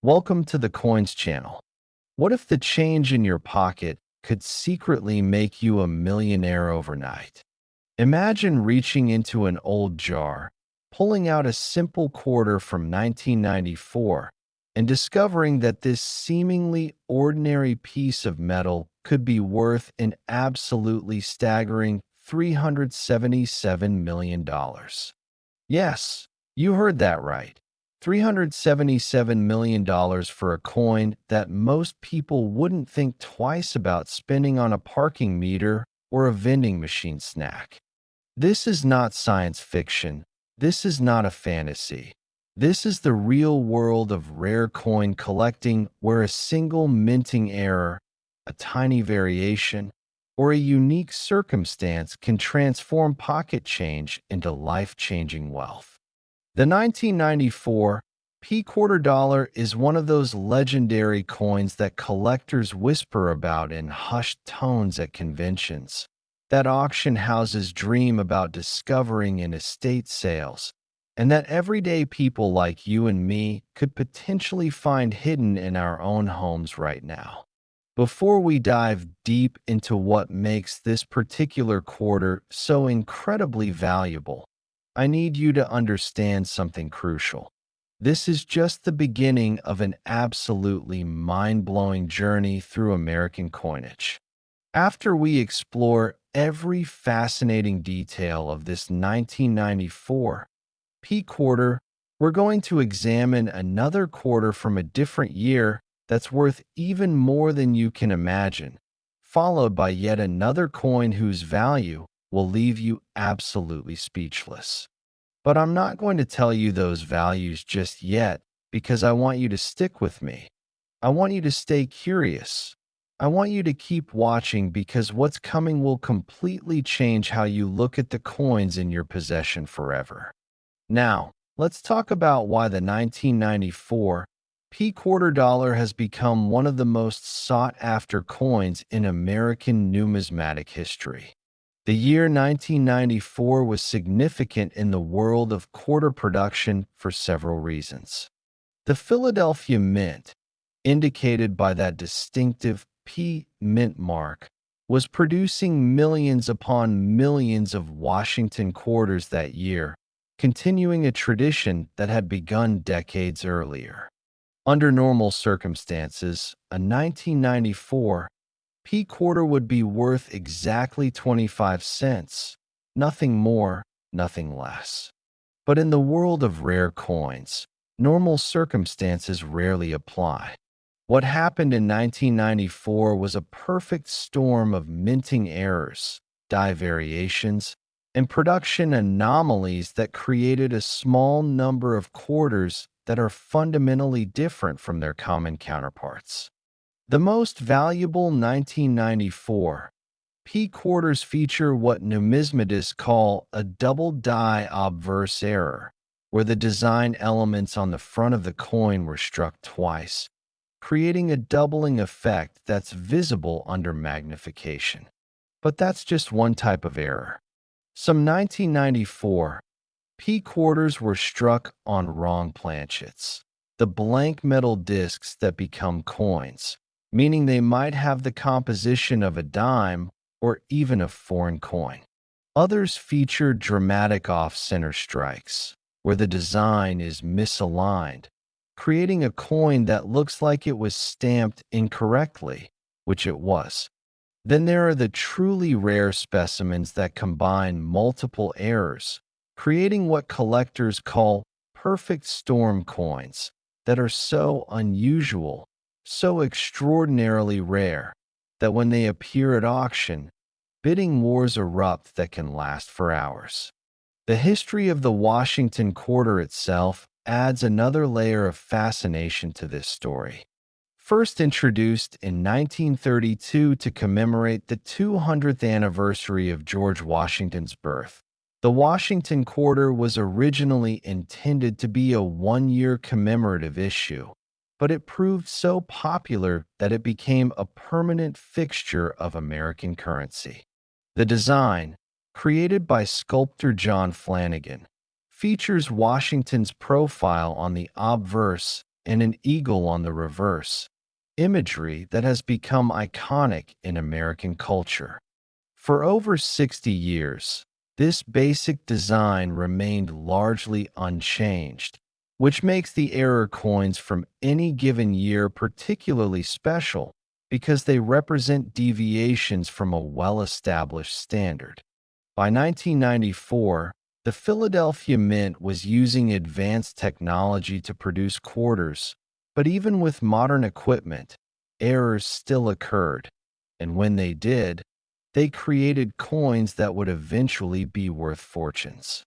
Welcome to the Coins channel. What if the change in your pocket could secretly make you a millionaire overnight? Imagine reaching into an old jar, pulling out a simple quarter from 1994, and discovering that this seemingly ordinary piece of metal could be worth an absolutely staggering $377 million. Yes, you heard that right. $377 million for a coin that most people wouldn't think twice about spending on a parking meter or a vending machine snack. This is not science fiction. This is not a fantasy. This is the real world of rare coin collecting, where a single minting error, a tiny variation, or a unique circumstance can transform pocket change into life-changing wealth. The 1994 P quarter dollar is one of those legendary coins that collectors whisper about in hushed tones at conventions, that auction houses dream about discovering in estate sales, and that everyday people like you and me could potentially find hidden in our own homes right now. Before we dive deep into what makes this particular quarter so incredibly valuable, I need you to understand something crucial. This is just the beginning of an absolutely mind-blowing journey through American coinage. After we explore every fascinating detail of this 1994 P quarter, we're going to examine another quarter from a different year that's worth even more than you can imagine, followed by yet another coin whose value will leave you absolutely speechless. But I'm not going to tell you those values just yet because I want you to stick with me. I want you to stay curious. I want you to keep watching because what's coming will completely change how you look at the coins in your possession forever. Now, let's talk about why the 1994 P quarter dollar has become one of the most sought-after coins in American numismatic history. The year 1994 was significant in the world of quarter production for several reasons. The Philadelphia Mint, indicated by that distinctive P mint mark, was producing millions upon millions of Washington quarters that year, continuing a tradition that had begun decades earlier. Under normal circumstances, a 1994 P quarter would be worth exactly 25 cents, nothing more, nothing less. But in the world of rare coins, normal circumstances rarely apply. What happened in 1994 was a perfect storm of minting errors, die variations, and production anomalies that created a small number of quarters that are fundamentally different from their common counterparts. The most valuable 1994 P quarters feature what numismatists call a double die obverse error, where the design elements on the front of the coin were struck twice, creating a doubling effect that's visible under magnification. But that's just one type of error. Some 1994 P quarters were struck on wrong planchets, the blank metal discs that become coins, meaning they might have the composition of a dime or even a foreign coin. Others feature dramatic off-center strikes, where the design is misaligned, creating a coin that looks like it was stamped incorrectly, which it was. Then there are the truly rare specimens that combine multiple errors, creating what collectors call perfect storm coins that are so unusual, so extraordinarily rare, that when they appear at auction, bidding wars erupt that can last for hours. The history of the Washington quarter itself adds another layer of fascination to this story. First introduced in 1932 to commemorate the 200th anniversary of George Washington's birth, the Washington quarter was originally intended to be a one-year commemorative issue, but it proved so popular that it became a permanent fixture of American currency. The design, created by sculptor John Flanagan, features Washington's profile on the obverse and an eagle on the reverse, imagery that has become iconic in American culture. For over 60 years, this basic design remained largely unchanged, which makes the error coins from any given year particularly special because they represent deviations from a well-established standard. By 1994, the Philadelphia Mint was using advanced technology to produce quarters, but even with modern equipment, errors still occurred, and when they did, they created coins that would eventually be worth fortunes.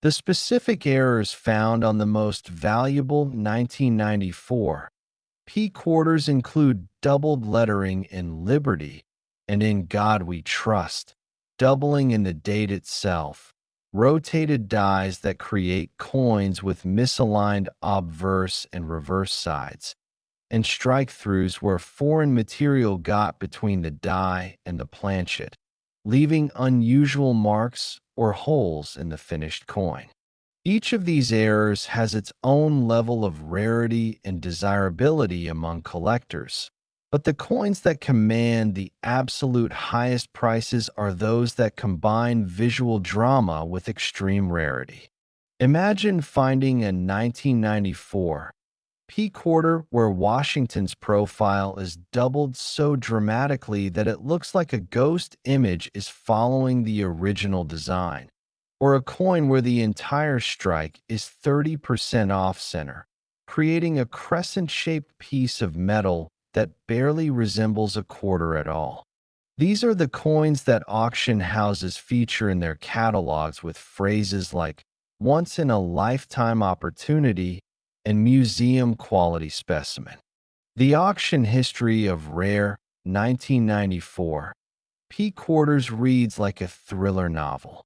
The specific errors found on the most valuable 1994 P quarters include doubled lettering in Liberty and In God We Trust, doubling in the date itself, rotated dies that create coins with misaligned obverse and reverse sides, and strike-throughs where foreign material got between the die and the planchet, leaving unusual marks or holes in the finished coin. Each of these errors has its own level of rarity and desirability among collectors, but the coins that command the absolute highest prices are those that combine visual drama with extreme rarity. Imagine finding a 1994 P quarter where Washington's profile is doubled so dramatically that it looks like a ghost image is following the original design, or a coin where the entire strike is 30% off center, creating a crescent-shaped piece of metal that barely resembles a quarter at all. These are the coins that auction houses feature in their catalogs with phrases like once in a lifetime opportunity and museum quality specimen. The auction history of rare 1994 P quarters reads like a thriller novel.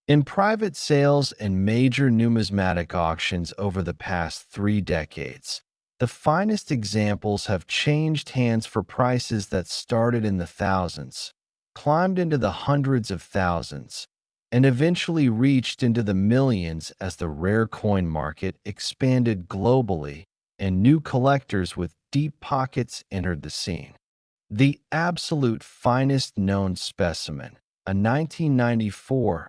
In private sales and major numismatic auctions over the past 3 decades, the finest examples have changed hands for prices that started in the thousands, climbed into the hundreds of thousands, and eventually reached into the millions as the rare coin market expanded globally and new collectors with deep pockets entered the scene. The absolute finest known specimen, a 1994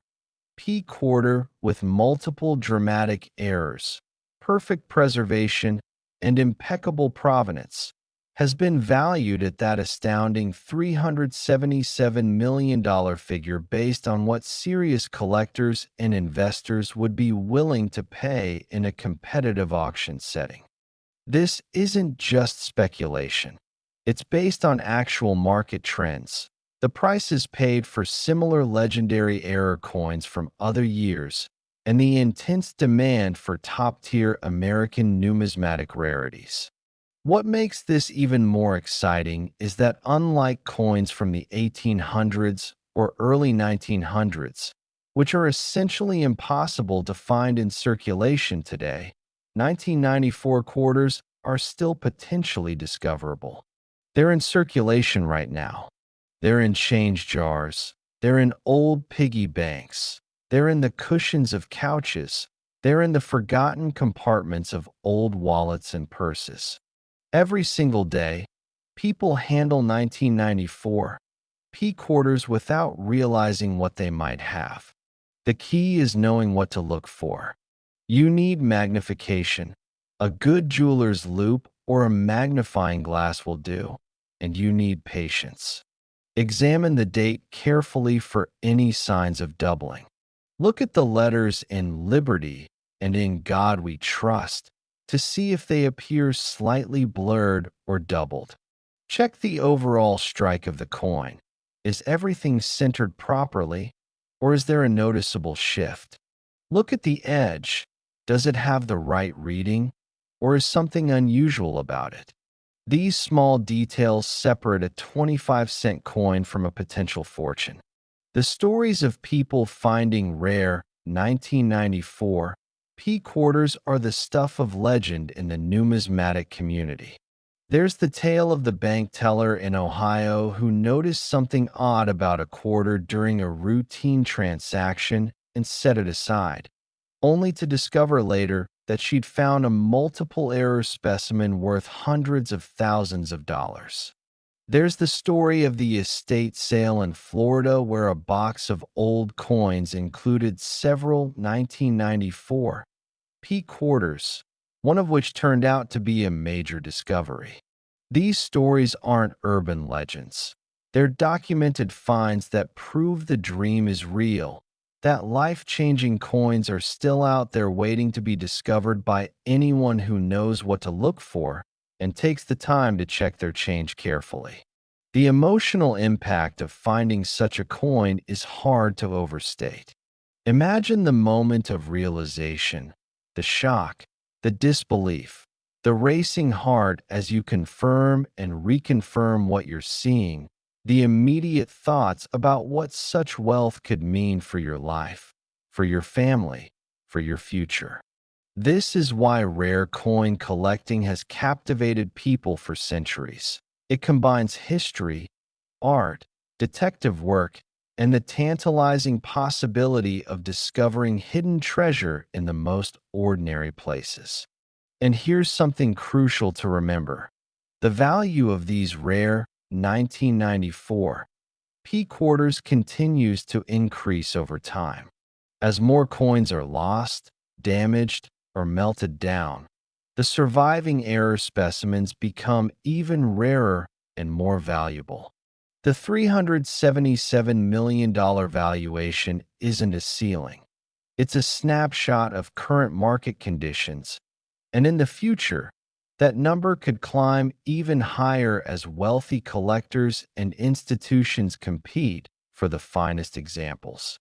P quarter with multiple dramatic errors, perfect preservation, and impeccable provenance, has been valued at that astounding $377 million figure based on what serious collectors and investors would be willing to pay in a competitive auction setting. This isn't just speculation. It's based on actual market trends. The prices paid for similar legendary error coins from other years, and the intense demand for top-tier American numismatic rarities. What makes this even more exciting is that unlike coins from the 1800s or early 1900s, which are essentially impossible to find in circulation today, 1994 quarters are still potentially discoverable. They're in circulation right now. They're in change jars. They're in old piggy banks. They're in the cushions of couches. They're in the forgotten compartments of old wallets and purses. Every single day, people handle 1994 P quarters without realizing what they might have. The key is knowing what to look for. You need magnification. A good jeweler's loupe or a magnifying glass will do, and you need patience. Examine the date carefully for any signs of doubling. Look at the letters in Liberty and In God We Trust to see if they appear slightly blurred or doubled. Check the overall strike of the coin. Is everything centered properly, or is there a noticeable shift? Look at the edge. Does it have the right reading, or is something unusual about it? These small details separate a 25-cent coin from a potential fortune. The stories of people finding rare 1994 P quarters are the stuff of legend in the numismatic community. There's the tale of the bank teller in Ohio who noticed something odd about a quarter during a routine transaction and set it aside, only to discover later that she'd found a multiple error specimen worth hundreds of thousands of dollars. There's the story of the estate sale in Florida where a box of old coins included several 1994 P quarters, one of which turned out to be a major discovery. These stories aren't urban legends. They're documented finds that prove the dream is real, that life-changing coins are still out there waiting to be discovered by anyone who knows what to look for and takes the time to check their change carefully. The emotional impact of finding such a coin is hard to overstate. Imagine the moment of realization, the shock, the disbelief, the racing heart as you confirm and reconfirm what you're seeing, the immediate thoughts about what such wealth could mean for your life, for your family, for your future. This is why rare coin collecting has captivated people for centuries. It combines history, art, detective work, and the tantalizing possibility of discovering hidden treasure in the most ordinary places. And here's something crucial to remember. The value of these rare 1994 P quarters continues to increase over time. As more coins are lost, damaged, or melted down, the surviving error specimens become even rarer and more valuable. The $377 million valuation isn't a ceiling. It's a snapshot of current market conditions, and in the future, that number could climb even higher as wealthy collectors and institutions compete for the finest examples.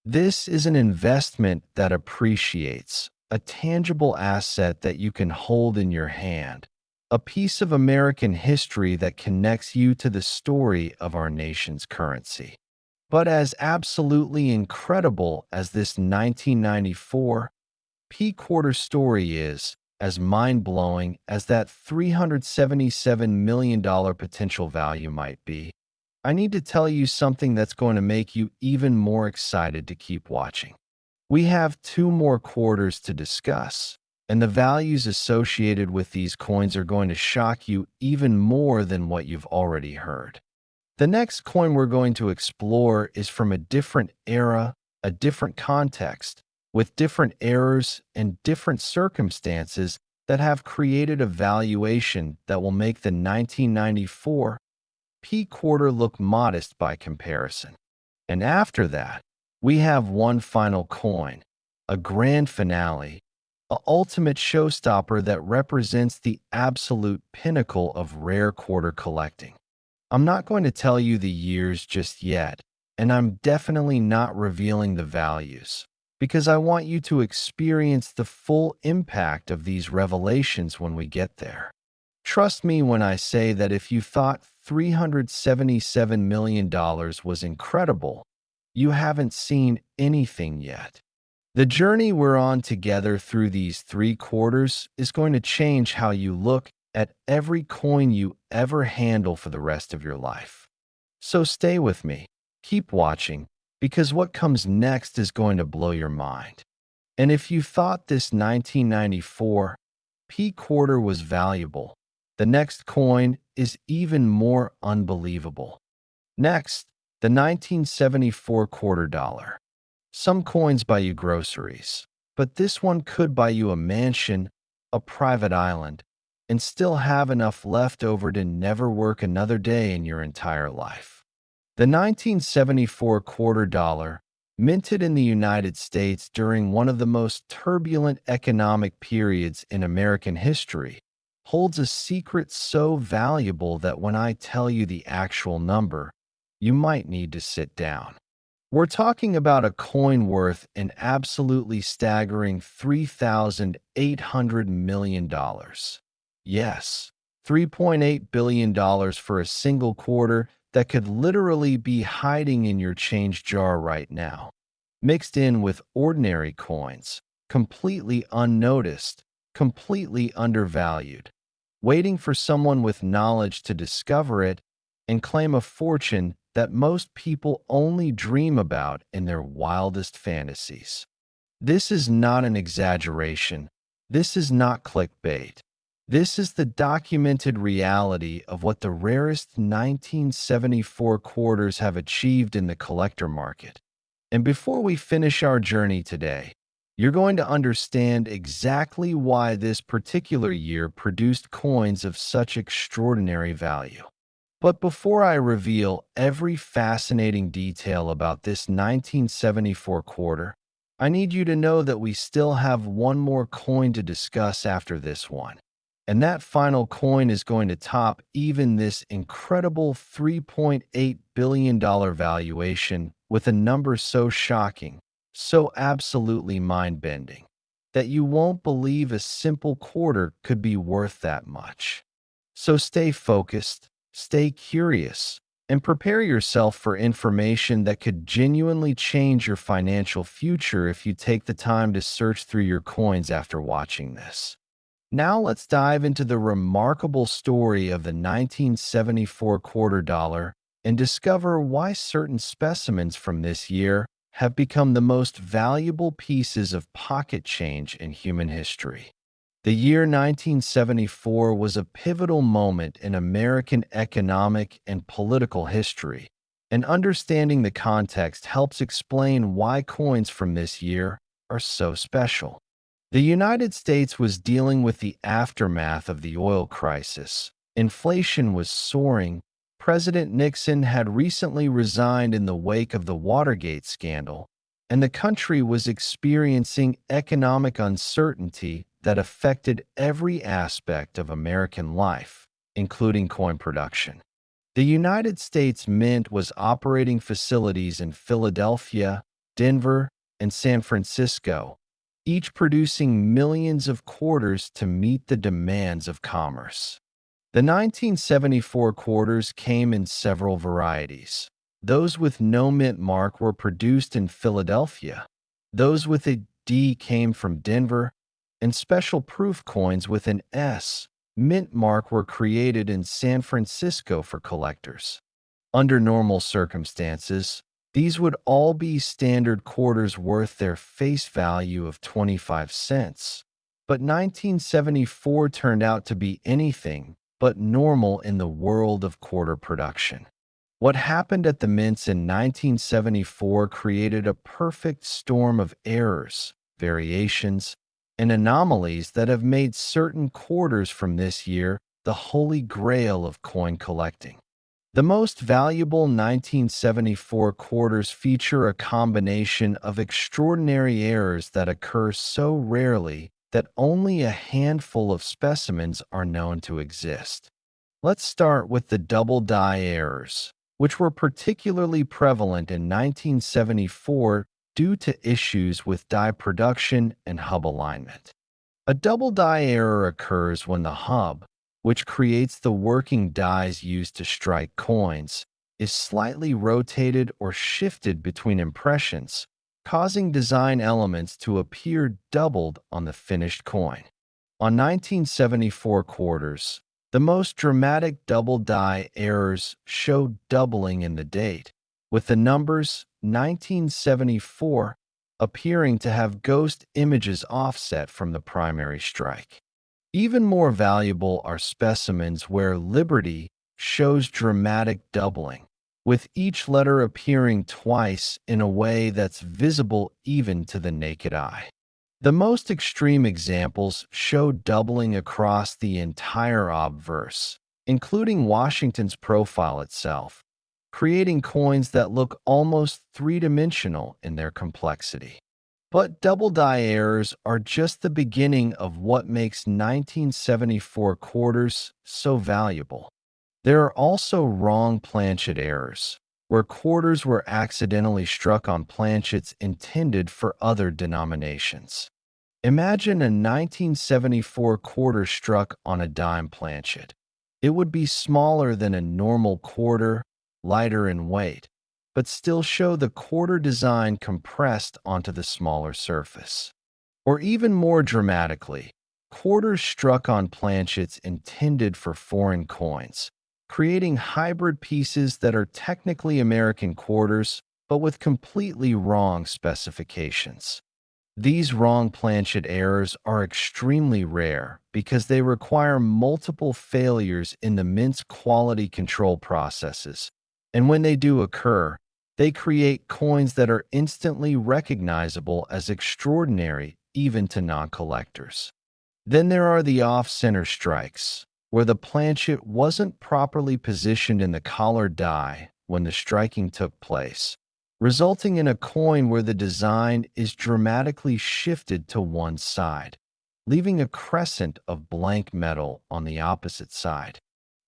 This is an investment that appreciates, a tangible asset that you can hold in your hand, a piece of American history that connects you to the story of our nation's currency. But as absolutely incredible as this 1994 P quarter story is, as mind-blowing as that $377 million potential value might be, I need to tell you something that's going to make you even more excited to keep watching. We have two more quarters to discuss, and the values associated with these coins are going to shock you even more than what you've already heard. The next coin we're going to explore is from a different era, a different context, with different errors and different circumstances that have created a valuation that will make the 1994 P quarter look modest by comparison. And after that, we have one final coin, a grand finale, a ultimate showstopper that represents the absolute pinnacle of rare quarter collecting. I'm not going to tell you the years just yet, and I'm definitely not revealing the values, because I want you to experience the full impact of these revelations when we get there. Trust me when I say that if you thought $377 million was incredible, you haven't seen anything yet. The journey we're on together through these three quarters is going to change how you look at every coin you ever handle for the rest of your life. So stay with me, keep watching, because what comes next is going to blow your mind. And if you thought this 1994 P quarter was valuable, the next coin is even more unbelievable. Next, the 1974 quarter dollar. Some coins buy you groceries, but this one could buy you a mansion, a private island, and still have enough left over to never work another day in your entire life. The 1974 quarter dollar, minted in the United States during one of the most turbulent economic periods in American history, holds a secret so valuable that when I tell you the actual number, you might need to sit down. We're talking about a coin worth an absolutely staggering $3,800 million. Yes, $3.8 billion for a single quarter that could literally be hiding in your change jar right now, mixed in with ordinary coins, completely unnoticed, completely undervalued, waiting for someone with knowledge to discover it and claim a fortune that most people only dream about in their wildest fantasies. This is not an exaggeration. This is not clickbait. This is the documented reality of what the rarest 1974 quarters have achieved in the collector market. And before we finish our journey today, you're going to understand exactly why this particular year produced coins of such extraordinary value. But before I reveal every fascinating detail about this 1974 quarter, I need you to know that we still have one more coin to discuss after this one. And that final coin is going to top even this incredible $3.8 billion valuation with a number so shocking, so absolutely mind-bending, that you won't believe a simple quarter could be worth that much. So stay focused, stay curious, and prepare yourself for information that could genuinely change your financial future if you take the time to search through your coins after watching this. Now let's dive into the remarkable story of the 1974 quarter dollar and discover why certain specimens from this year have become the most valuable pieces of pocket change in human history. The year 1974 was a pivotal moment in American economic and political history, and understanding the context helps explain why coins from this year are so special. The United States was dealing with the aftermath of the oil crisis. Inflation was soaring. President Nixon had recently resigned in the wake of the Watergate scandal, and the country was experiencing economic uncertainty that affected every aspect of American life, including coin production. The United States Mint was operating facilities in Philadelphia, Denver, and San Francisco, each producing millions of quarters to meet the demands of commerce. The 1974 quarters came in several varieties. Those with no mint mark were produced in Philadelphia. Those with a D came from Denver, and special proof coins with an S mint mark were created in San Francisco for collectors. Under normal circumstances, these would all be standard quarters worth their face value of 25 cents. But 1974 turned out to be anything but normal in the world of quarter production. What happened at the mints in 1974 created a perfect storm of errors, variations, and anomalies that have made certain quarters from this year the holy grail of coin collecting. The most valuable 1974 quarters feature a combination of extraordinary errors that occur so rarely that only a handful of specimens are known to exist. Let's start with the double die errors, which were particularly prevalent in 1974 due to issues with die production and hub alignment. A double die error occurs when the hub, which creates the working dies used to strike coins, is slightly rotated or shifted between impressions, causing design elements to appear doubled on the finished coin. On 1974 quarters, the most dramatic double die errors showed doubling in the date, with the numbers 1974 appearing to have ghost images offset from the primary strike. Even more valuable are specimens where Liberty shows dramatic doubling, with each letter appearing twice in a way that's visible even to the naked eye. The most extreme examples show doubling across the entire obverse, including Washington's profile itself, creating coins that look almost three-dimensional in their complexity. But double die errors are just the beginning of what makes 1974 quarters so valuable. There are also wrong planchet errors, where quarters were accidentally struck on planchets intended for other denominations. Imagine a 1974 quarter struck on a dime planchet. It would be smaller than a normal quarter, lighter in weight, but still show the quarter design compressed onto the smaller surface. Or even more dramatically, quarters struck on planchets intended for foreign coins, creating hybrid pieces that are technically American quarters, but with completely wrong specifications. These wrong planchet errors are extremely rare because they require multiple failures in the mint's quality control processes. And when they do occur, they create coins that are instantly recognizable as extraordinary even to non-collectors. Then there are the off-center strikes, where the planchet wasn't properly positioned in the collar die when the striking took place, resulting in a coin where the design is dramatically shifted to one side, leaving a crescent of blank metal on the opposite side.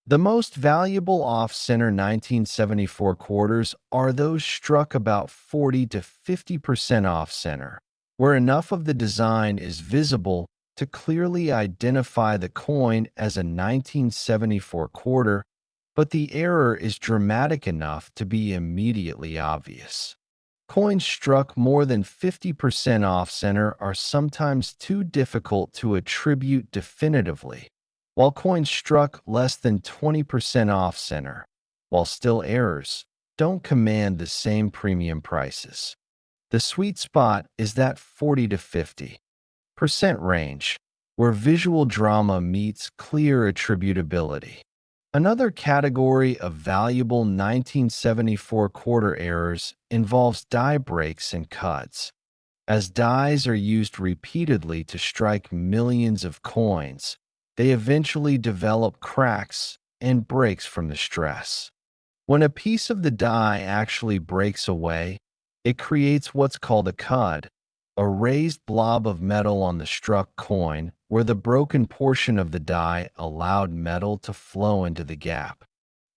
The most valuable off-center 1974 quarters are those struck about 40 to 50% off-center, where enough of the design is visible to clearly identify the coin as a 1974 quarter, but the error is dramatic enough to be immediately obvious. Coins struck more than 50% off-center are sometimes too difficult to attribute definitively, while coins struck less than 20% off-center, while still errors, don't command the same premium prices. The sweet spot is that 40 to 50% range, where visual drama meets clear attributability. Another category of valuable 1974 quarter errors involves die breaks and cuts. As dies are used repeatedly to strike millions of coins, they eventually develop cracks and breaks from the stress. When a piece of the die actually breaks away, it creates what's called a cud, a raised blob of metal on the struck coin where the broken portion of the die allowed metal to flow into the gap.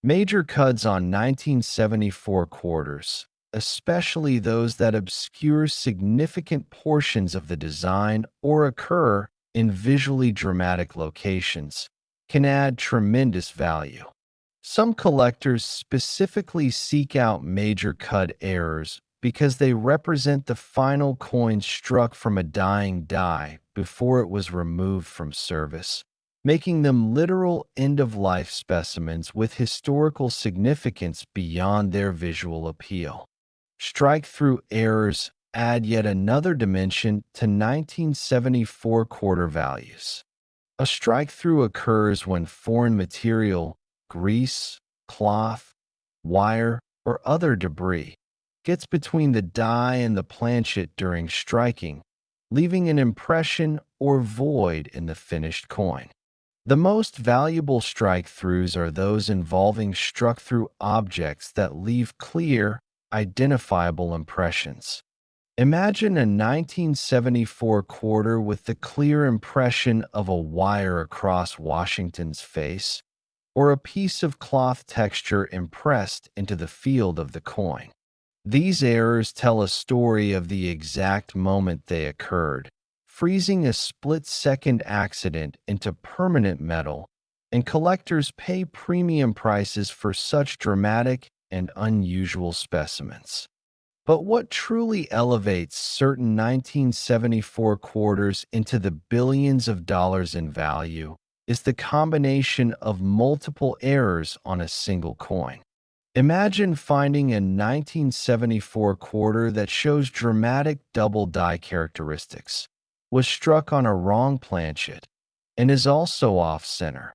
Major cuds on 1974 quarters, especially those that obscure significant portions of the design or occur in visually dramatic locations, can add tremendous value. Some collectors specifically seek out major cud errors because they represent the final coin struck from a dying die before it was removed from service, making them literal end-of-life specimens with historical significance beyond their visual appeal. Strike-through errors add yet another dimension to 1974 quarter values. A strike-through occurs when foreign material, grease, cloth, wire, or other debris gets between the die and the planchet during striking, leaving an impression or void in the finished coin. The most valuable strike-throughs are those involving struck-through objects that leave clear, identifiable impressions. Imagine a 1974 quarter with the clear impression of a wire across Washington's face, or a piece of cloth texture impressed into the field of the coin. These errors tell a story of the exact moment they occurred, freezing a split-second accident into permanent metal, and collectors pay premium prices for such dramatic and unusual specimens. But what truly elevates certain 1974 quarters into the billions of dollars in value is the combination of multiple errors on a single coin. Imagine finding a 1974 quarter that shows dramatic double die characteristics, was struck on a wrong planchet, and is also off-center.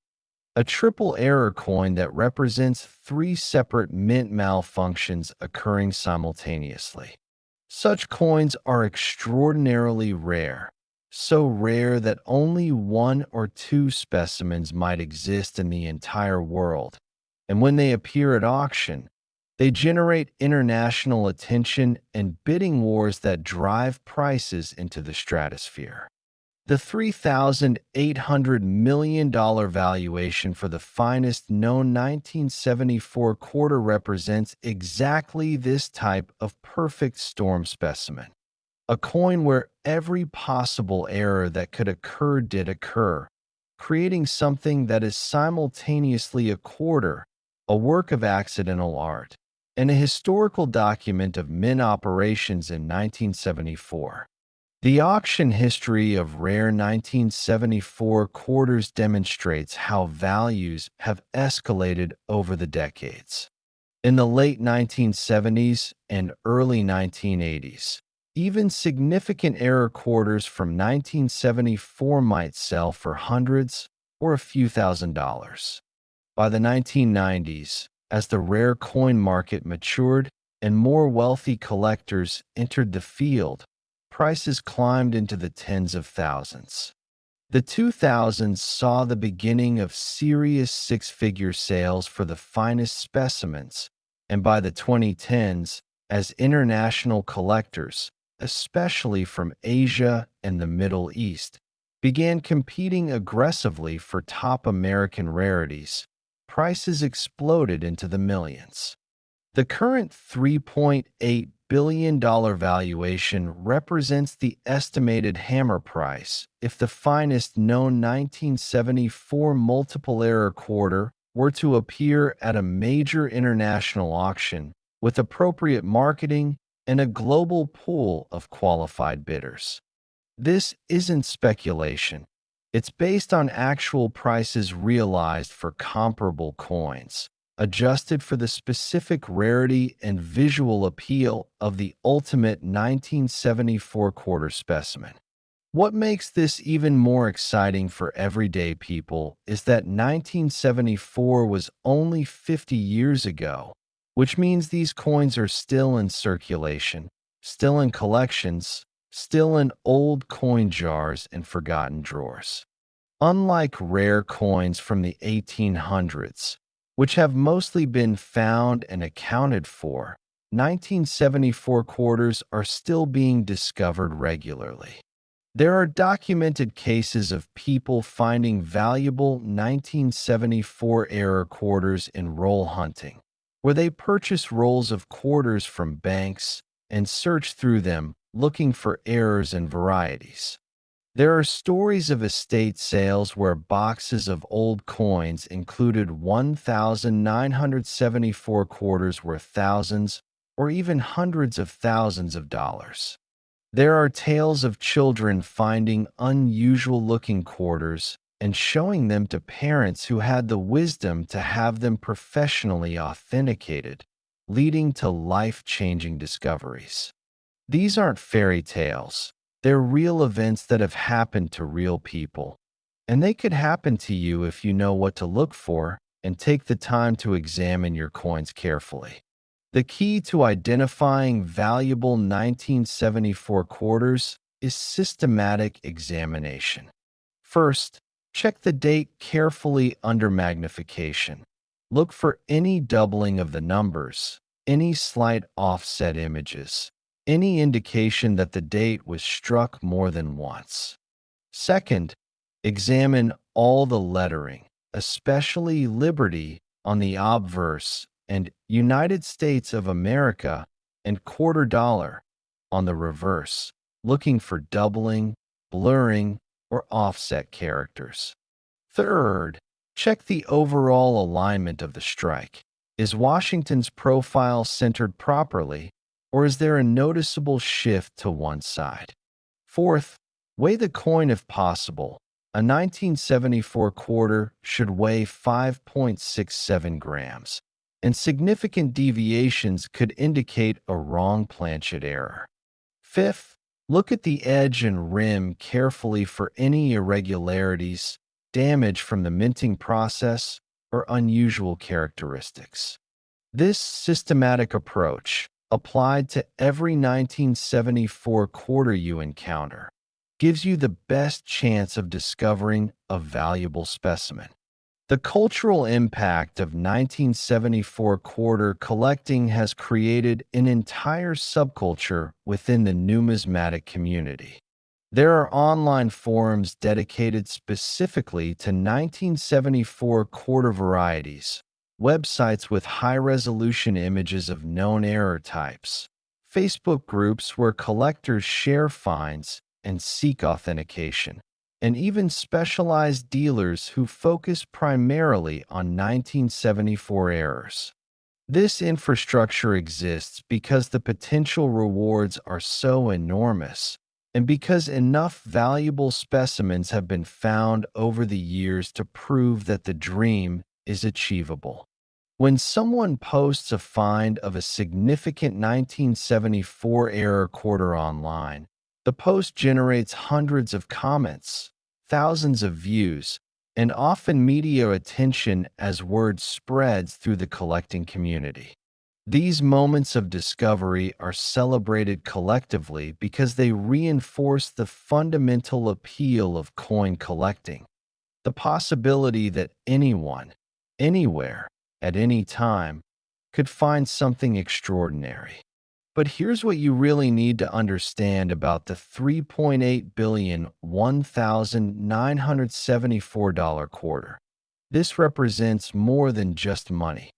A triple error coin that represents three separate mint malfunctions occurring simultaneously. Such coins are extraordinarily rare, so rare that only one or two specimens might exist in the entire world, and when they appear at auction, they generate international attention and bidding wars that drive prices into the stratosphere. The $3,800 million valuation for the finest known 1974 quarter represents exactly this type of perfect storm specimen. A coin where every possible error that could occur did occur, creating something that is simultaneously a quarter, a work of accidental art, and a historical document of mint operations in 1974. The auction history of rare 1974 quarters demonstrates how values have escalated over the decades. In the late 1970s and early 1980s, Even significant error quarters from 1974 might sell for hundreds or a few $1,000s. By the 1990s, as the rare coin market matured and more wealthy collectors entered the field, prices climbed into the tens of thousands. The 2000s saw the beginning of serious six-figure sales for the finest specimens, and by the 2010s, as international collectors, especially from Asia and the Middle East, began competing aggressively for top American rarities, prices exploded into the millions. The current $3.8 billion valuation represents the estimated hammer price if the finest known 1974 multiple error quarter were to appear at a major international auction with appropriate marketing and a global pool of qualified bidders. This isn't speculation. It's based on actual prices realized for comparable coins, adjusted for the specific rarity and visual appeal of the ultimate 1974 quarter specimen. What makes this even more exciting for everyday people is that 1974 was only 50 years ago, which means these coins are still in circulation, still in collections, still in old coin jars and forgotten drawers. Unlike rare coins from the 1800s, which have mostly been found and accounted for, 1974 quarters are still being discovered regularly. There are documented cases of people finding valuable 1974 era quarters in roll hunting, where they purchase rolls of quarters from banks and search through them looking for errors and varieties. There are stories of estate sales where boxes of old coins included 1,974 quarters worth thousands or even hundreds of thousands of dollars. There are tales of children finding unusual-looking quarters and showing them to parents who had the wisdom to have them professionally authenticated, leading to life-changing discoveries. These aren't fairy tales. They're real events that have happened to real people. And they could happen to you if you know what to look for and take the time to examine your coins carefully. The key to identifying valuable 1974 quarters is systematic examination. First, check the date carefully under magnification. Look for any doubling of the numbers, any slight offset images, any indication that the date was struck more than once. Second, examine all the lettering, especially Liberty on the obverse and United States of America and quarter dollar on the reverse, looking for doubling, blurring, or offset characters. Third, check the overall alignment of the strike. Is Washington's profile centered properly, or is there a noticeable shift to one side? Fourth, weigh the coin if possible. A 1974 quarter should weigh 5.67 grams, and significant deviations could indicate a wrong planchet error. Fifth, look at the edge and rim carefully for any irregularities, damage from the minting process, or unusual characteristics. This systematic approach, applied to every 1974 quarter you encounter, gives you the best chance of discovering a valuable specimen. The cultural impact of 1974 quarter collecting has created an entire subculture within the numismatic community. There are online forums dedicated specifically to 1974 quarter varieties, websites with high-resolution images of known error types, Facebook groups where collectors share finds and seek authentication, and even specialized dealers who focus primarily on 1974 errors. This infrastructure exists because the potential rewards are so enormous, and because enough valuable specimens have been found over the years to prove that the dream is achievable. When someone posts a find of a significant 1974 era quarter online, the post generates hundreds of comments, thousands of views, and often media attention as word spreads through the collecting community. These moments of discovery are celebrated collectively because they reinforce the fundamental appeal of coin collecting: the possibility that anyone, anywhere, at any time, could find something extraordinary. But here's what you really need to understand about the 3.8 billion $1,974 quarter. This represents more than just money.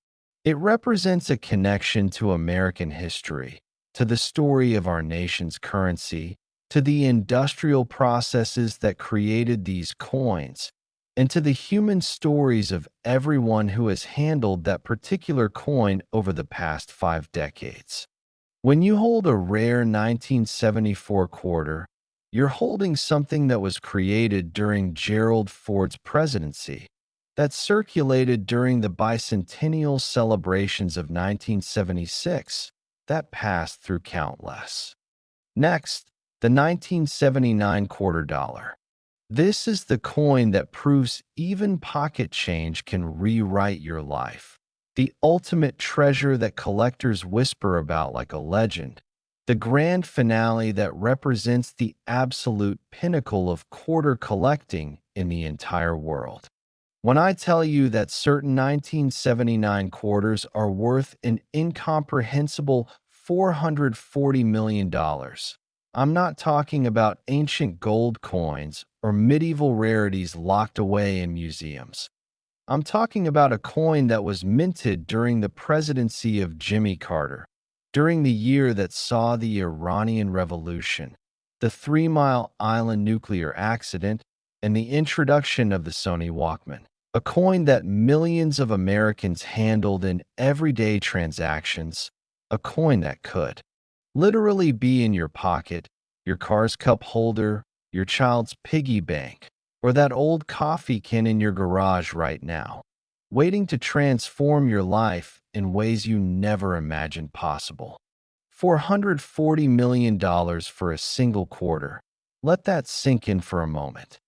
It represents a connection to American history, to the story of our nation's currency, to the industrial processes that created these coins, and to the human stories of everyone who has handled that particular coin over the past 5 decades. When you hold a rare 1974 quarter, you're holding something that was created during Gerald Ford's presidency, that circulated during the bicentennial celebrations of 1976, that passed through countless. Next, the 1979 quarter dollar. This is the coin that proves even pocket change can rewrite your life. The ultimate treasure that collectors whisper about like a legend. The grand finale that represents the absolute pinnacle of quarter collecting in the entire world. When I tell you that certain 1979 quarters are worth an incomprehensible $440 million, I'm not talking about ancient gold coins or medieval rarities locked away in museums. I'm talking about a coin that was minted during the presidency of Jimmy Carter, during the year that saw the Iranian Revolution, the 3 Mile Island nuclear accident, and the introduction of the Sony Walkman. A coin that millions of Americans handled in everyday transactions, a coin that could literally be in your pocket, your car's cup holder, your child's piggy bank, or that old coffee can in your garage right now, waiting to transform your life in ways you never imagined possible. $440 million for a single quarter. Let that sink in for a moment.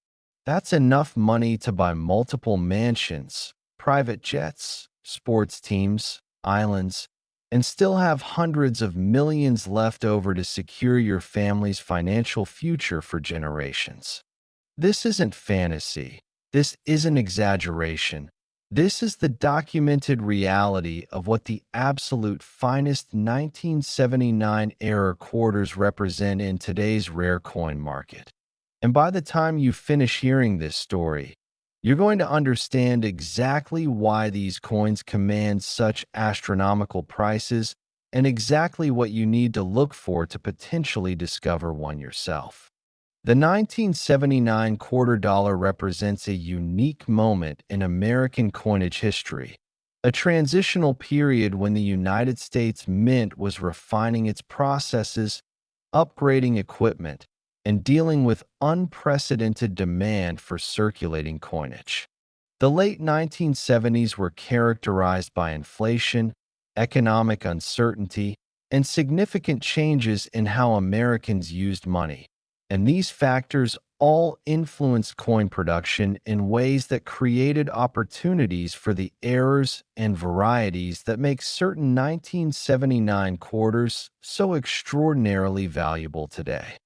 That's enough money to buy multiple mansions, private jets, sports teams, islands, and still have hundreds of millions left over to secure your family's financial future for generations. This isn't fantasy. This isn't exaggeration. This is the documented reality of what the absolute finest 1979-era quarters represent in today's rare coin market. And by the time you finish hearing this story, you're going to understand exactly why these coins command such astronomical prices and exactly what you need to look for to potentially discover one yourself. The 1979 quarter dollar represents a unique moment in American coinage history, a transitional period when the United States Mint was refining its processes, upgrading equipment, and dealing with unprecedented demand for circulating coinage. The late 1970s were characterized by inflation, economic uncertainty, and significant changes in how Americans used money. And these factors all influenced coin production in ways that created opportunities for the errors and varieties that make certain 1979 quarters so extraordinarily valuable today.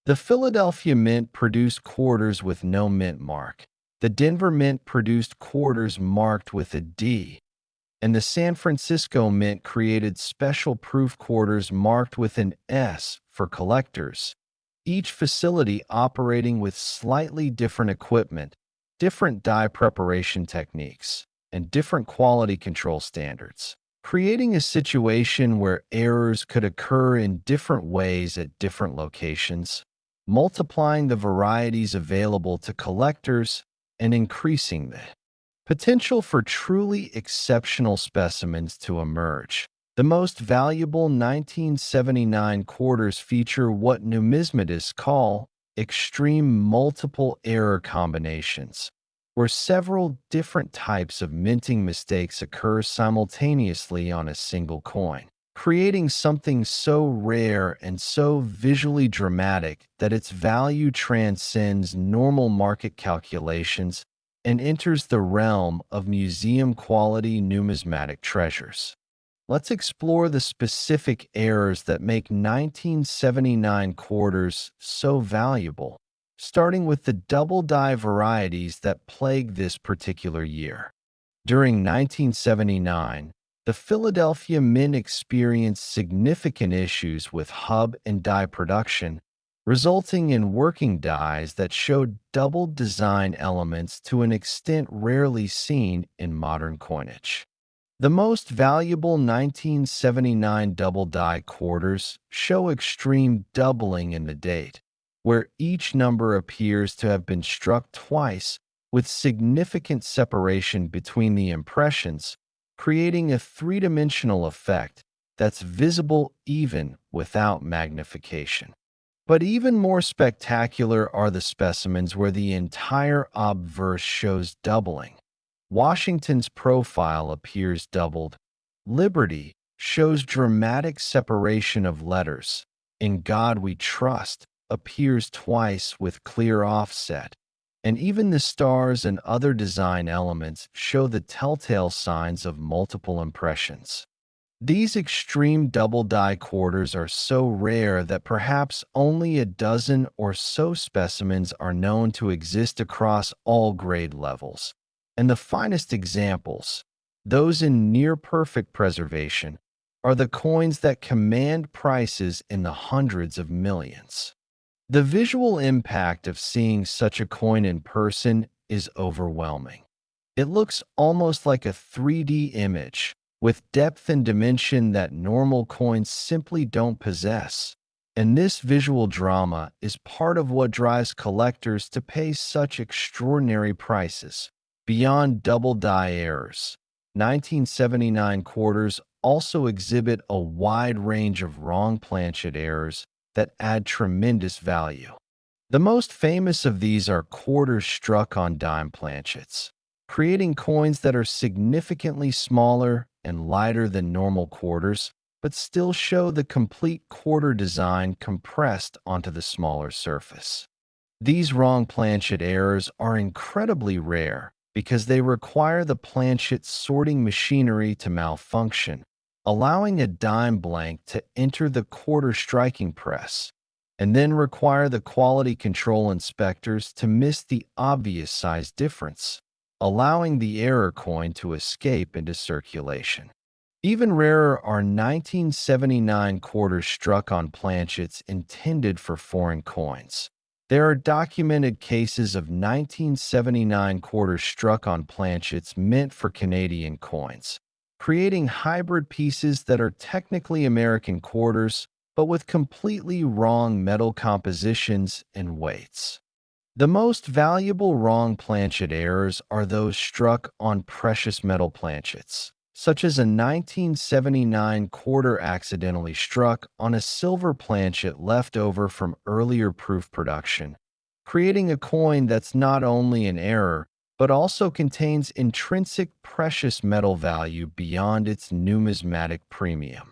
The Philadelphia Mint produced quarters with no mint mark. The Denver Mint produced quarters marked with a D. And the San Francisco Mint created special proof quarters marked with an S for collectors, each facility operating with slightly different equipment, different die preparation techniques, and different quality control standards, creating a situation where errors could occur in different ways at different locations, multiplying the varieties available to collectors and increasing the potential for truly exceptional specimens to emerge. The most valuable 1979 quarters feature what numismatists call extreme multiple error combinations. where several different types of minting mistakes occur simultaneously on a single coin, creating something so rare and so visually dramatic that its value transcends normal market calculations and enters the realm of museum-quality numismatic treasures. Let's explore the specific errors that make 1979 quarters so valuable, starting with the double die varieties that plague this particular year. During 1979, the Philadelphia Mint experienced significant issues with hub and die production, resulting in working dies that showed double design elements to an extent rarely seen in modern coinage. The most valuable 1979 double die quarters show extreme doubling in the date, where each number appears to have been struck twice with significant separation between the impressions, creating a three-dimensional effect that's visible even without magnification. But even more spectacular are the specimens where the entire obverse shows doubling. Washington's profile appears doubled. Liberty shows dramatic separation of letters. In God We Trust appears twice with clear offset. And even the stars and other design elements show the telltale signs of multiple impressions. These extreme double die quarters are so rare that perhaps only a dozen or so specimens are known to exist across all grade levels. And the finest examples, those in near-perfect preservation, are the coins that command prices in the hundreds of millions. The visual impact of seeing such a coin in person is overwhelming. It looks almost like a 3D image, with depth and dimension that normal coins simply don't possess. And this visual drama is part of what drives collectors to pay such extraordinary prices. Beyond double die errors, 1979 quarters also exhibit a wide range of wrong planchet errors that add tremendous value. The most famous of these are quarters struck on dime planchets, creating coins that are significantly smaller and lighter than normal quarters, but still show the complete quarter design compressed onto the smaller surface. These wrong planchet errors are incredibly rare because they require the planchet sorting machinery to malfunction, allowing a dime blank to enter the quarter striking press, and then require the quality control inspectors to miss the obvious size difference, allowing the error coin to escape into circulation. Even rarer are 1979 quarters struck on planchets intended for foreign coins. There are documented cases of 1979 quarters struck on planchets meant for Canadian coins, creating hybrid pieces that are technically American quarters, but with completely wrong metal compositions and weights. The most valuable wrong planchet errors are those struck on precious metal planchets, such as a 1979 quarter accidentally struck on a silver planchet left over from earlier proof production, creating a coin that's not only an error, but also contains intrinsic precious metal value beyond its numismatic premium.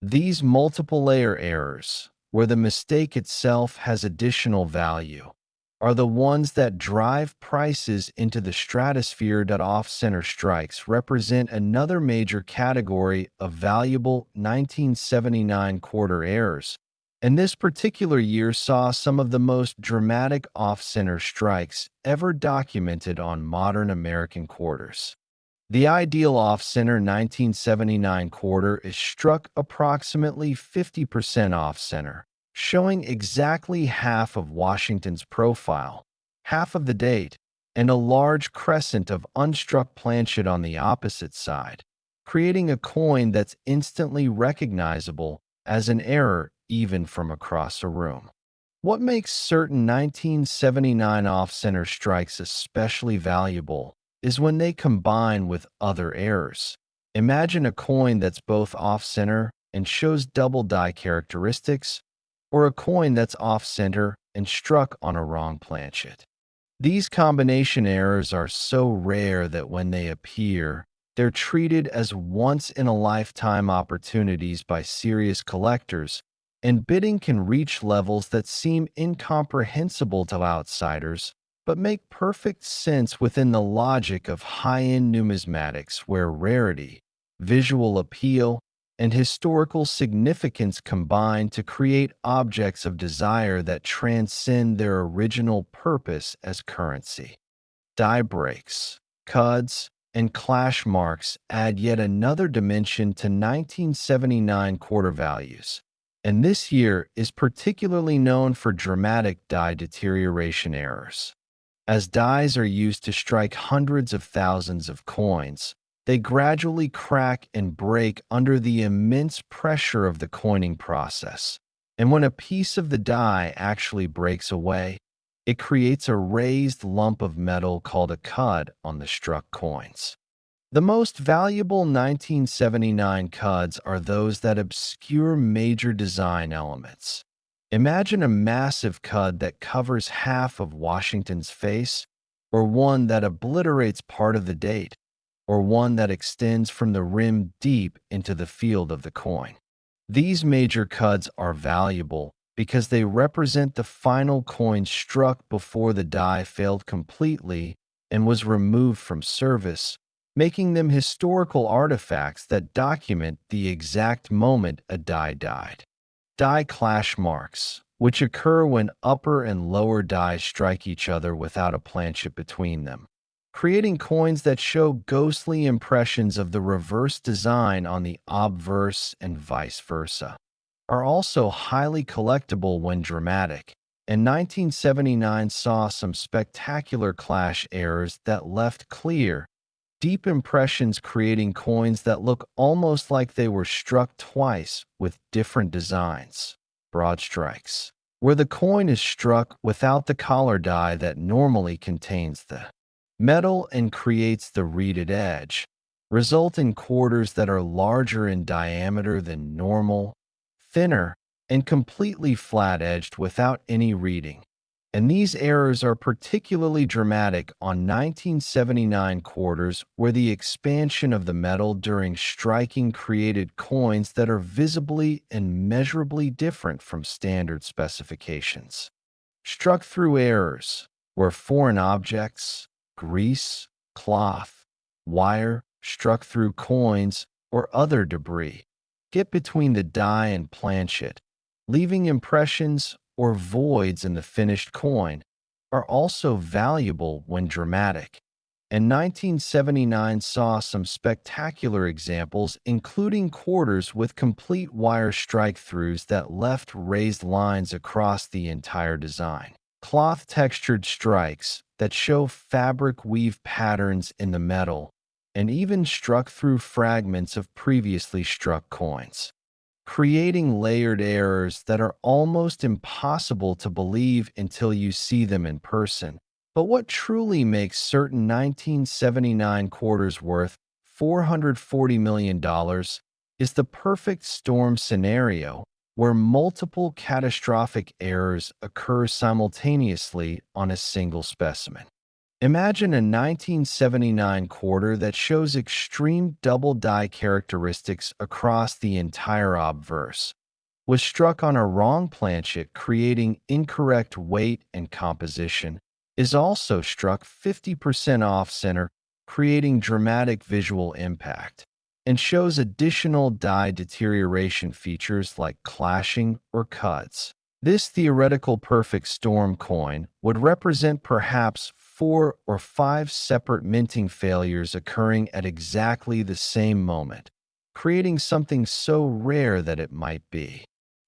These multiple layer errors, where the mistake itself has additional value, are the ones that drive prices into the stratosphere. Off-center strikes represent another major category of valuable 1979 quarter errors, and this particular year saw some of the most dramatic off-center strikes ever documented on modern American quarters. The ideal off-center 1979 quarter is struck approximately 50% off-center, showing exactly half of Washington's profile, half of the date, and a large crescent of unstruck planchet on the opposite side, creating a coin that's instantly recognizable as an error even from across a room. What makes certain 1979 off-center strikes especially valuable is when they combine with other errors. Imagine a coin that's both off-center and shows double die characteristics, or a coin that's off-center and struck on a wrong planchet. These combination errors are so rare that when they appear, they're treated as once-in-a-lifetime opportunities by serious collectors, and bidding can reach levels that seem incomprehensible to outsiders, but make perfect sense within the logic of high-end numismatics where rarity, visual appeal, and historical significance combine to create objects of desire that transcend their original purpose as currency. Die breaks, cuds, and clash marks add yet another dimension to 1979 quarter values, and this year is particularly known for dramatic die deterioration errors. As dies are used to strike hundreds of thousands of coins, they gradually crack and break under the immense pressure of the coining process. And when a piece of the die actually breaks away, it creates a raised lump of metal called a cud on the struck coins. The most valuable 1979 cuds are those that obscure major design elements. Imagine a massive cud that covers half of Washington's face, or one that obliterates part of the date, or one that extends from the rim deep into the field of the coin. These major cuds are valuable because they represent the final coin struck before the die failed completely and was removed from service, making them historical artifacts that document the exact moment a die died. Die clash marks, which occur when upper and lower dies strike each other without a planchet between them, creating coins that show ghostly impressions of the reverse design on the obverse and vice versa, are also highly collectible when dramatic, and 1979 saw some spectacular clash errors that left clear, deep impressions, creating coins that look almost like they were struck twice with different designs. Broad strikes, where the coin is struck without the collar die that normally contains the metal and creates the reeded edge, result in quarters that are larger in diameter than normal, thinner, and completely flat-edged without any reeding. And these errors are particularly dramatic on 1979 quarters, where the expansion of the metal during striking created coins that are visibly and measurably different from standard specifications. Struck through errors, where foreign objects, grease, cloth, wire, struck through coins, or other debris, get between the die and planchet, leaving impressions or voids in the finished coin, are also valuable when dramatic. And 1979 saw some spectacular examples, including quarters with complete wire strike-throughs that left raised lines across the entire design. Cloth-textured strikes that show fabric weave patterns in the metal, and even struck through fragments of previously struck coins, creating layered errors that are almost impossible to believe until you see them in person. But what truly makes certain 1979 quarters worth $440 million is the perfect storm scenario where multiple catastrophic errors occur simultaneously on a single specimen. Imagine a 1979 quarter that shows extreme double die characteristics across the entire obverse, was struck on a wrong planchet creating incorrect weight and composition, is also struck 50% off-center creating dramatic visual impact, and shows additional die deterioration features like clashing or cuts. This theoretical perfect storm coin would represent perhaps 4 or 5 separate minting failures occurring at exactly the same moment, creating something so rare that it might be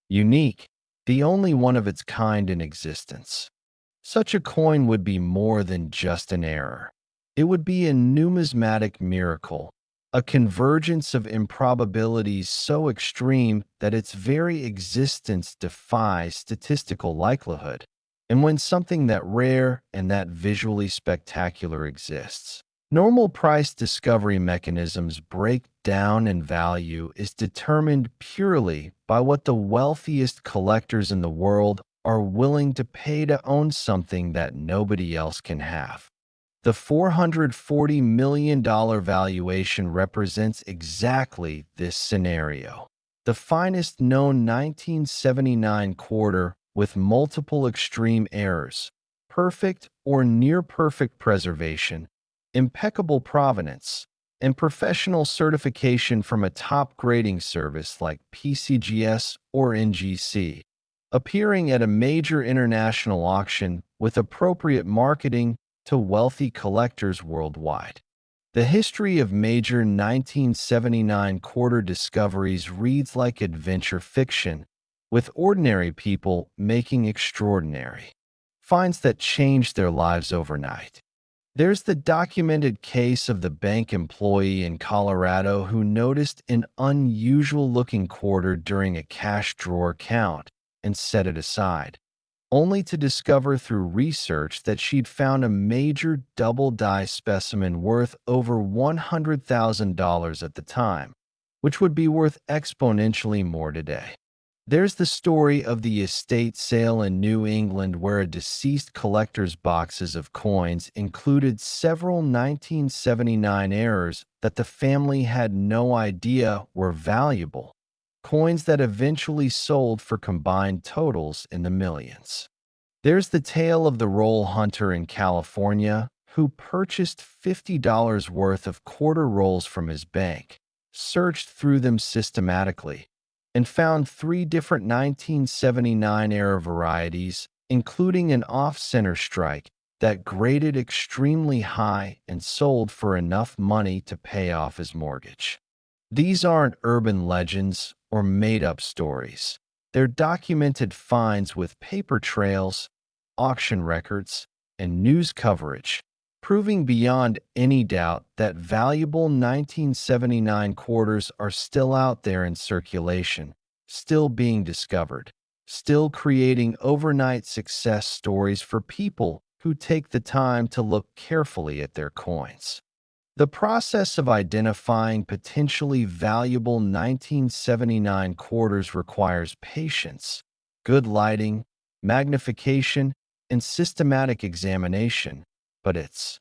unique, the only one of its kind in existence. Such a coin would be more than just an error. It would be a numismatic miracle, a convergence of improbabilities so extreme that its very existence defies statistical likelihood. And when something that rare and that visually spectacular exists, normal price discovery mechanisms break down, and value is determined purely by what the wealthiest collectors in the world are willing to pay to own something that nobody else can have. The $440 million valuation represents exactly this scenario. The finest known 1979 quarter with multiple extreme errors, perfect or near perfect preservation, impeccable provenance, and professional certification from a top grading service like PCGS or NGC, appearing at a major international auction with appropriate marketing to wealthy collectors worldwide. The history of major 1979 quarter discoveries reads like adventure fiction, with ordinary people making extraordinary finds that changed their lives overnight. There's the documented case of the bank employee in Colorado who noticed an unusual-looking quarter during a cash drawer count and set it aside, only to discover through research that she'd found a major double-die specimen worth over $100,000 at the time, which would be worth exponentially more today. There's the story of the estate sale in New England where a deceased collector's boxes of coins included several 1979 errors that the family had no idea were valuable, coins that eventually sold for combined totals in the millions. There's the tale of the roll hunter in California who purchased $50 worth of quarter rolls from his bank, searched through them systematically, and found three different 1979 era varieties, including an off-center strike that graded extremely high and sold for enough money to pay off his mortgage. These aren't urban legends or made-up stories. They're documented finds with paper trails, auction records, and news coverage, proving beyond any doubt that valuable 1979 quarters are still out there in circulation, still being discovered, still creating overnight success stories for people who take the time to look carefully at their coins. The process of identifying potentially valuable 1979 quarters requires patience, good lighting, magnification, and systematic examination, but it's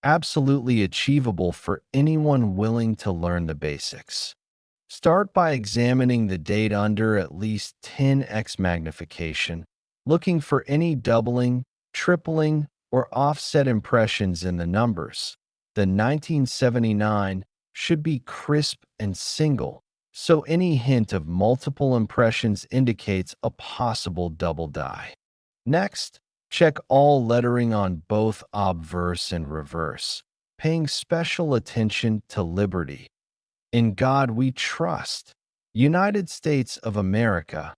absolutely achievable for anyone willing to learn the basics. Start by examining the date under at least 10x magnification, looking for any doubling, tripling, or offset impressions in the numbers. The 1979 should be crisp and single, so any hint of multiple impressions indicates a possible double die. Next, check all lettering on both obverse and reverse, paying special attention to Liberty. In God We Trust, United States of America,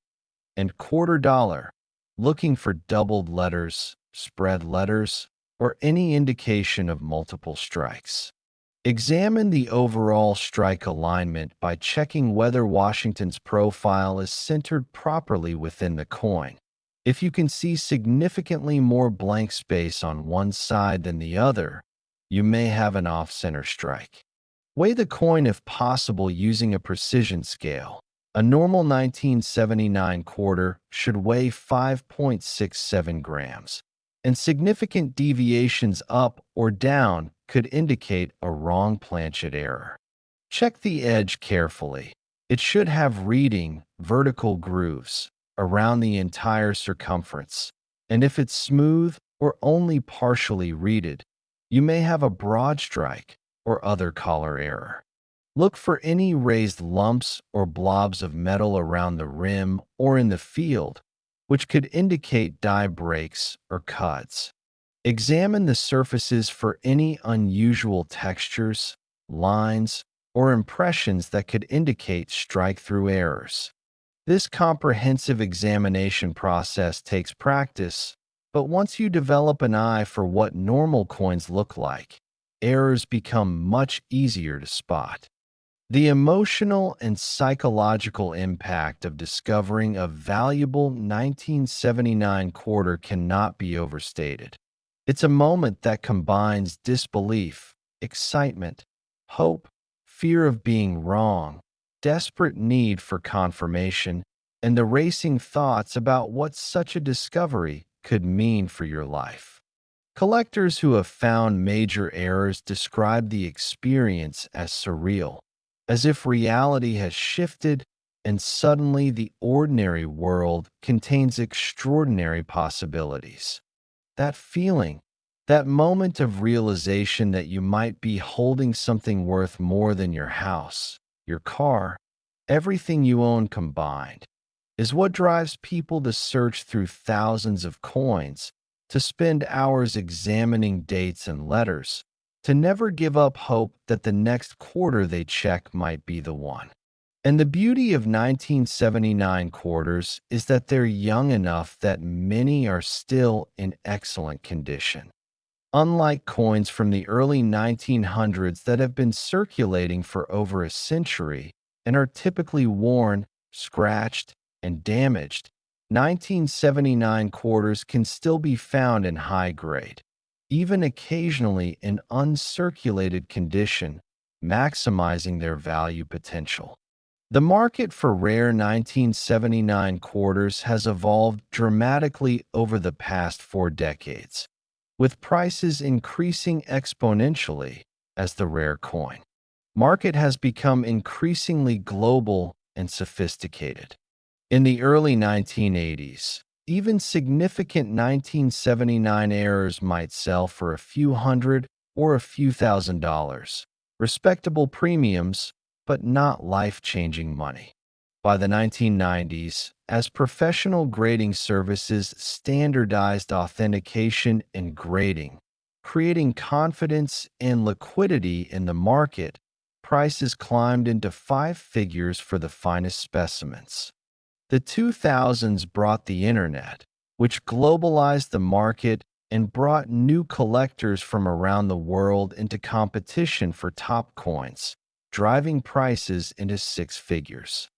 and quarter dollar, looking for doubled letters, spread letters, or any indication of multiple strikes. Examine the overall strike alignment by checking whether Washington's profile is centered properly within the coin. If you can see significantly more blank space on one side than the other, you may have an off-center strike. Weigh the coin if possible using a precision scale. A normal 1979 quarter should weigh 5.67 grams, and significant deviations up or down could indicate a wrong planchet error. Check the edge carefully. It should have reading vertical grooves around the entire circumference, and if it's smooth or only partially reeded, you may have a broad strike or other collar error. Look for any raised lumps or blobs of metal around the rim or in the field, which could indicate die breaks or cuts. Examine the surfaces for any unusual textures, lines, or impressions that could indicate strike-through errors. This comprehensive examination process takes practice, but once you develop an eye for what normal coins look like, errors become much easier to spot. The emotional and psychological impact of discovering a valuable 1979 quarter cannot be overstated. It's a moment that combines disbelief, excitement, hope, fear of being wrong, desperate need for confirmation, and the racing thoughts about what such a discovery could mean for your life. Collectors who have found major errors describe the experience as surreal, as if reality has shifted and suddenly the ordinary world contains extraordinary possibilities. That feeling, that moment of realization that you might be holding something worth more than your house, your car, everything you own combined, is what drives people to search through thousands of coins, to spend hours examining dates and letters, to never give up hope that the next quarter they check might be the one. And the beauty of 1979 quarters is that they're young enough that many are still in excellent condition. Unlike coins from the early 1900s that have been circulating for over a century and are typically worn, scratched, and damaged, 1979 quarters can still be found in high grade, even occasionally in uncirculated condition, maximizing their value potential. The market for rare 1979 quarters has evolved dramatically over the past 4 decades, with prices increasing exponentially as the rare coin market has become increasingly global and sophisticated. In the early 1980s, even significant 1979 errors might sell for a few hundred or a few $1,000s, respectable premiums, but not life-changing money. By the 1990s, as professional grading services standardized authentication and grading, creating confidence and liquidity in the market, prices climbed into five figures for the finest specimens. The 2000s brought the internet, which globalized the market and brought new collectors from around the world into competition for top coins, driving prices into six figures.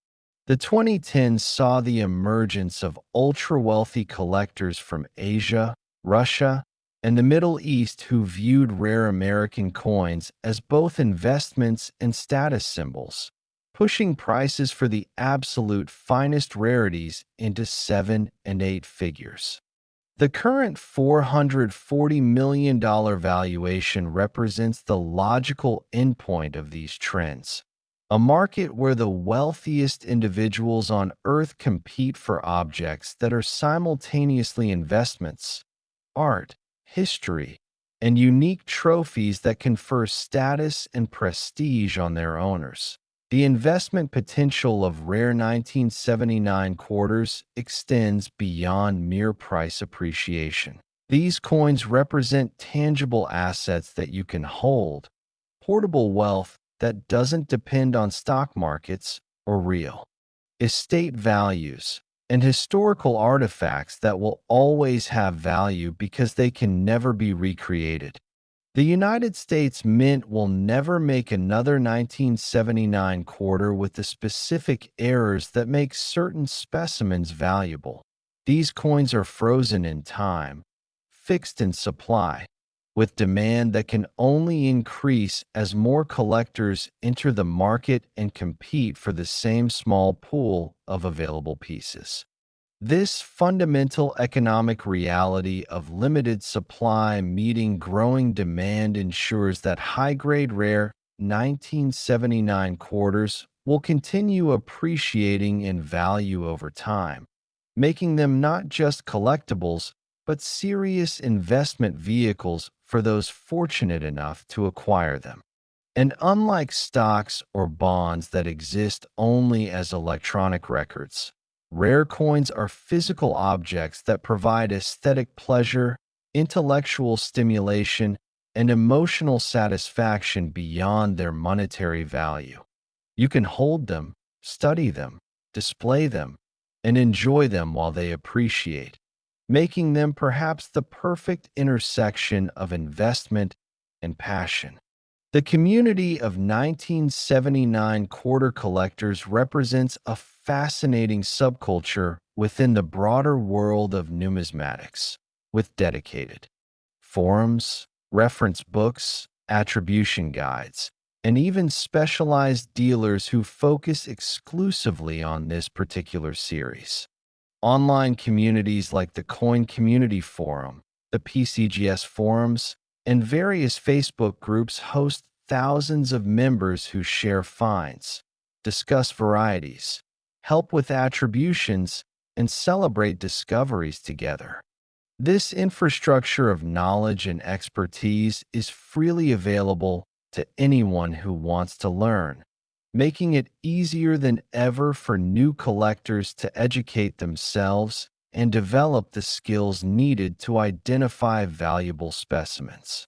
The 2010s saw the emergence of ultra-wealthy collectors from Asia, Russia, and the Middle East who viewed rare American coins as both investments and status symbols, pushing prices for the absolute finest rarities into seven and eight figures. The current $440 million valuation represents the logical endpoint of these trends, a market where the wealthiest individuals on Earth compete for objects that are simultaneously investments, art, history, and unique trophies that confer status and prestige on their owners. The investment potential of rare 1979 quarters extends beyond mere price appreciation. These coins represent tangible assets that you can hold, portable wealth that doesn't depend on stock markets or real estate values, and historical artifacts that will always have value because they can never be recreated. The United States Mint will never make another 1979 quarter with the specific errors that make certain specimens valuable. These coins are frozen in time, fixed in supply, with demand that can only increase as more collectors enter the market and compete for the same small pool of available pieces. This fundamental economic reality of limited supply meeting growing demand ensures that high-grade rare 1979 quarters will continue appreciating in value over time, making them not just collectibles, but serious investment vehicles for those fortunate enough to acquire them. And unlike stocks or bonds that exist only as electronic records, rare coins are physical objects that provide aesthetic pleasure, intellectual stimulation, and emotional satisfaction beyond their monetary value. You can hold them, study them, display them, and enjoy them while they appreciate, making them perhaps the perfect intersection of investment and passion. The community of 1979 quarter collectors represents a fascinating subculture within the broader world of numismatics, with dedicated forums, reference books, attribution guides, and even specialized dealers who focus exclusively on this particular series. Online communities like the Coin Community Forum, the PCGS forums, and various Facebook groups host thousands of members who share finds, discuss varieties, help with attributions, and celebrate discoveries together. This infrastructure of knowledge and expertise is freely available to anyone who wants to learn, making it easier than ever for new collectors to educate themselves and develop the skills needed to identify valuable specimens.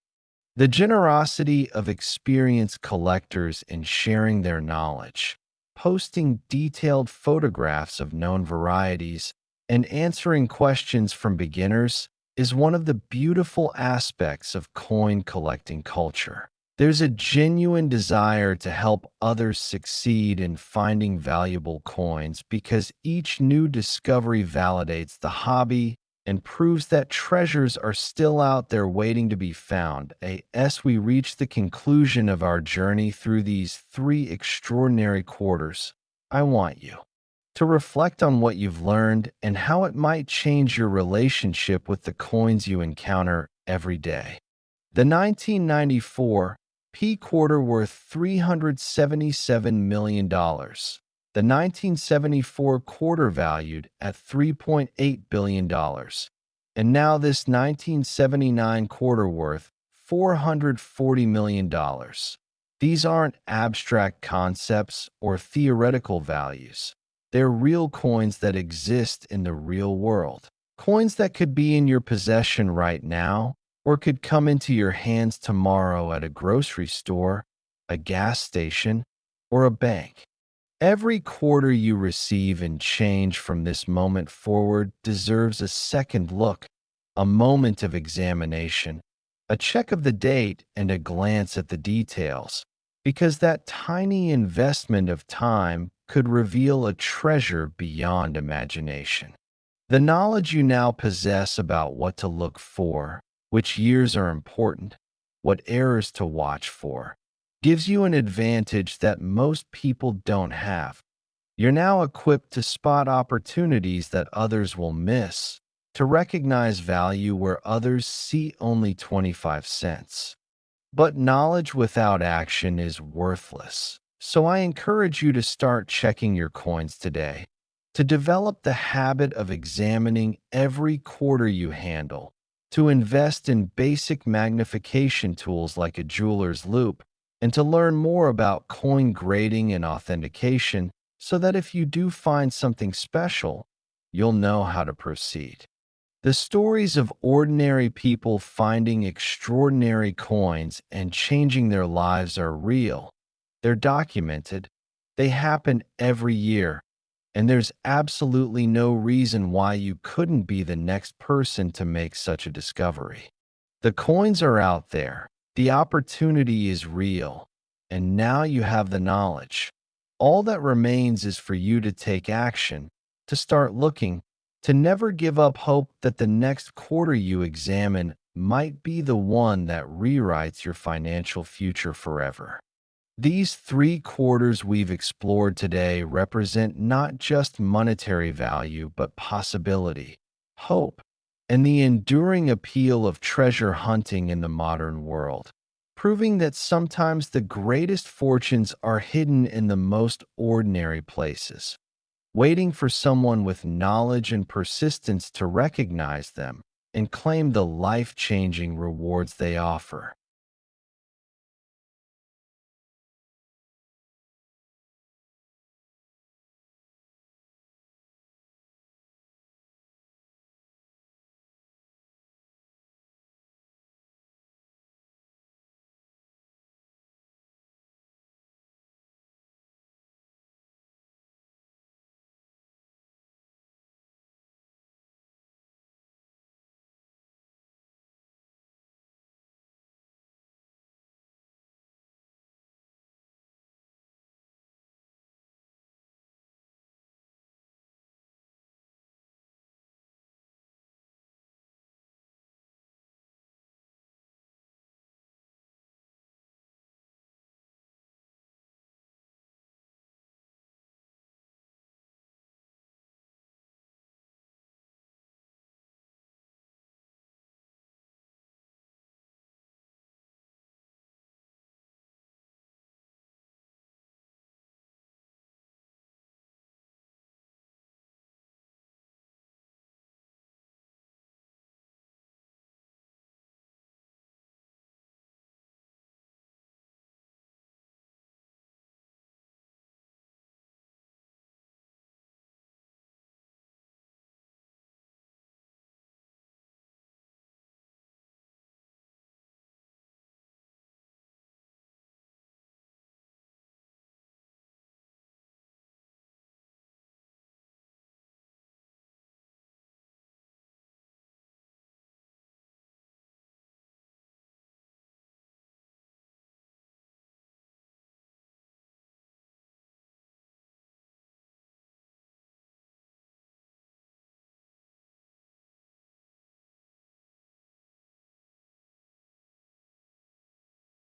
The generosity of experienced collectors in sharing their knowledge, posting detailed photographs of known varieties, and answering questions from beginners is one of the beautiful aspects of coin collecting culture. There's a genuine desire to help others succeed in finding valuable coins because each new discovery validates the hobby and proves that treasures are still out there waiting to be found. As we reach the conclusion of our journey through these 3 extraordinary quarters, I want you to reflect on what you've learned and how it might change your relationship with the coins you encounter every day. The 1994 P quarter worth $377 million. The 1974 quarter valued at $3.8 billion. And now this 1979 quarter worth $440 million. These aren't abstract concepts or theoretical values. They're real coins that exist in the real world. Coins that could be in your possession right now or could come into your hands tomorrow at a grocery store, a gas station, or a bank. Every quarter you receive in change from this moment forward deserves a second look, a moment of examination, a check of the date, and a glance at the details, because that tiny investment of time could reveal a treasure beyond imagination. The knowledge you now possess about what to look for, which years are important, what errors to watch for, gives you an advantage that most people don't have. You're now equipped to spot opportunities that others will miss, to recognize value where others see only 25 cents. But knowledge without action is worthless. So I encourage you to start checking your coins today, to develop the habit of examining every quarter you handle, to invest in basic magnification tools like a jeweler's loupe, and to learn more about coin grading and authentication so that if you do find something special, you'll know how to proceed. The stories of ordinary people finding extraordinary coins and changing their lives are real. They're documented. They happen every year. And there's absolutely no reason why you couldn't be the next person to make such a discovery. The coins are out there. The opportunity is real. And now you have the knowledge. All that remains is for you to take action, to start looking, to never give up hope that the next quarter you examine might be the one that rewrites your financial future forever. These 3 quarters we've explored today represent not just monetary value, but possibility, hope, and the enduring appeal of treasure hunting in the modern world, proving that sometimes the greatest fortunes are hidden in the most ordinary places, waiting for someone with knowledge and persistence to recognize them and claim the life-changing rewards they offer.